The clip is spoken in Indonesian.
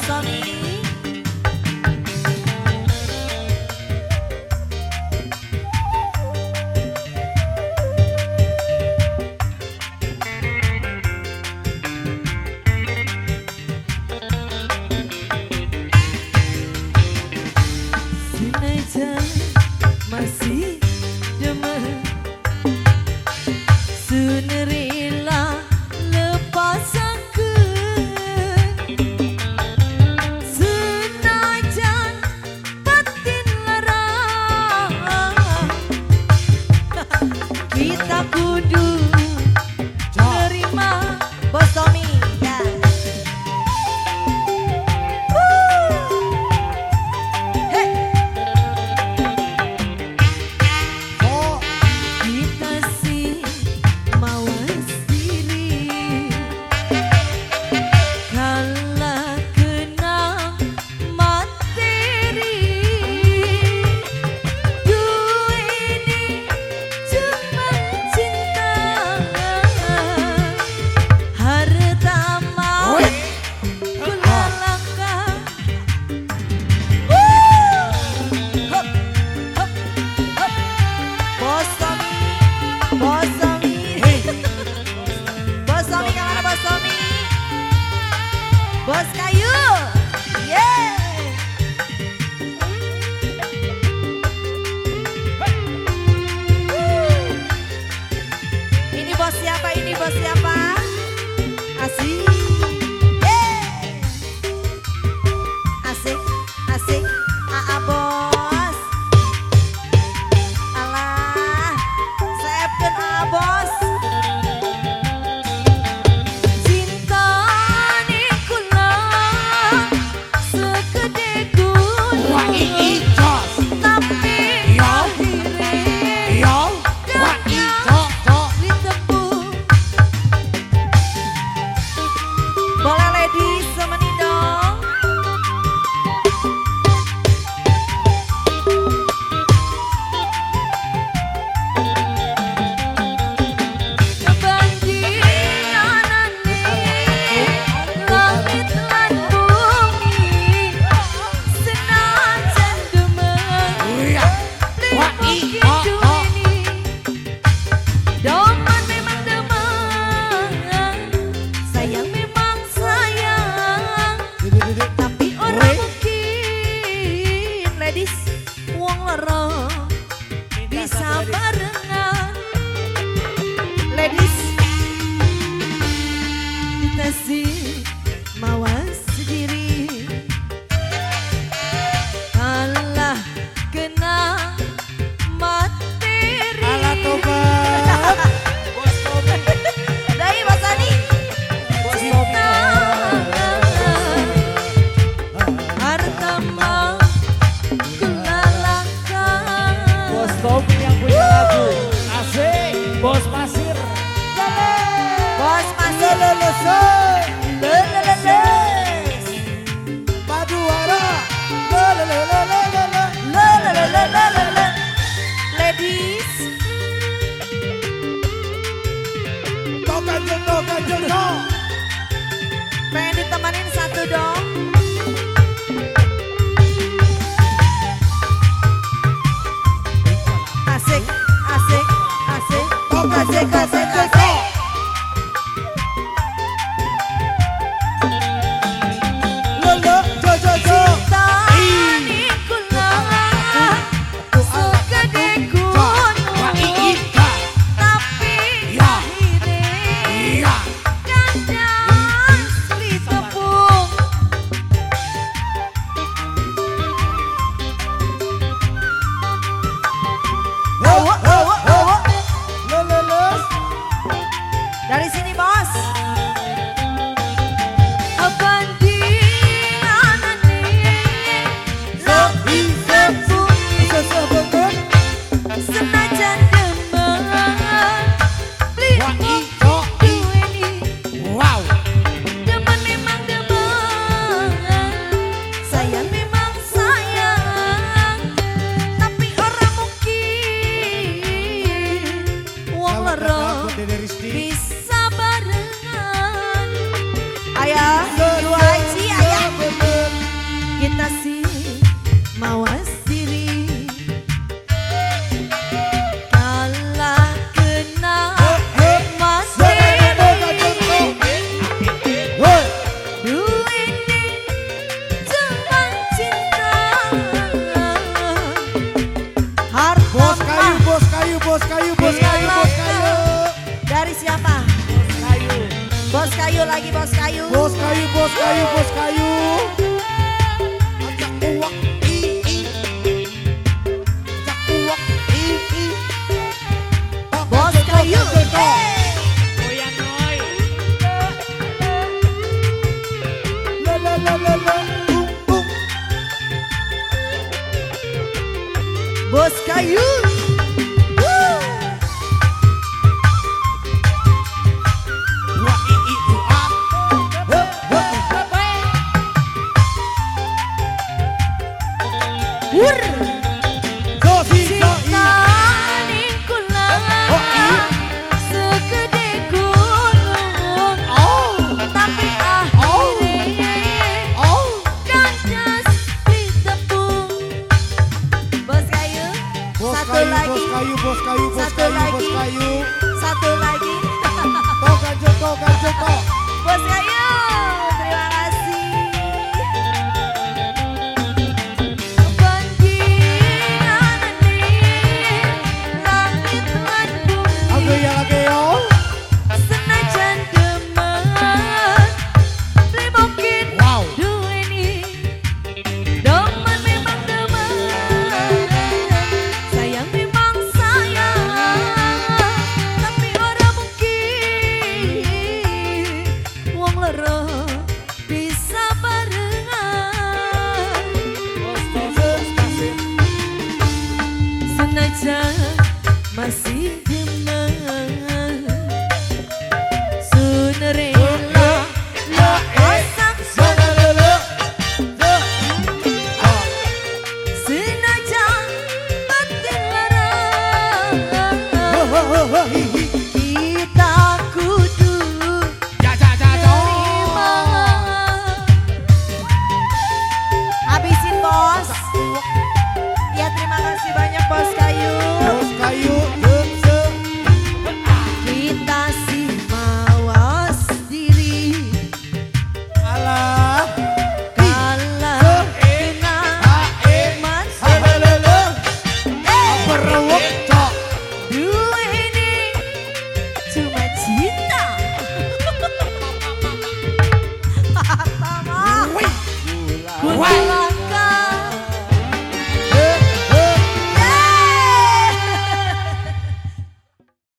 Sony. Senajan masih demen sunerila lepasakeun kayu lagi, bos kayu. Bos kayu, bos kayu, bos kayu. Ajak uak, ajak uak, Bos kayu. Goyang noy. La la la la la. Bum. Bos kayu. Wah uak. Wur. Sosi so Ning kulang segede gunung, tapi akhirnya kandas ditepung. Bos kayu, Bos satu kayu, lagi, bos kayu, bos kayu, bos Satu kayu, bos lagi. kayu. satu lagi. Toh ganjel, toh ganjel, toh. Bos kayu, terima kasih. Bandingan di langit lan bumi. Ageo. Senajan demen mungkin Wow. duweni demen memang demen, sayang memang sayang, tapi orang mungkin wong loro bisa barengan. Senajan masih demen sunerela lo osak senajan batin larang, kita kudu terima. Habisin bos. Ya terima kasih banyak bos kayu. Bos kayu, Kita sih mawas diri alah. kalah dengan emas. Berwuk, cok. Dua ini cuma cinta. Gula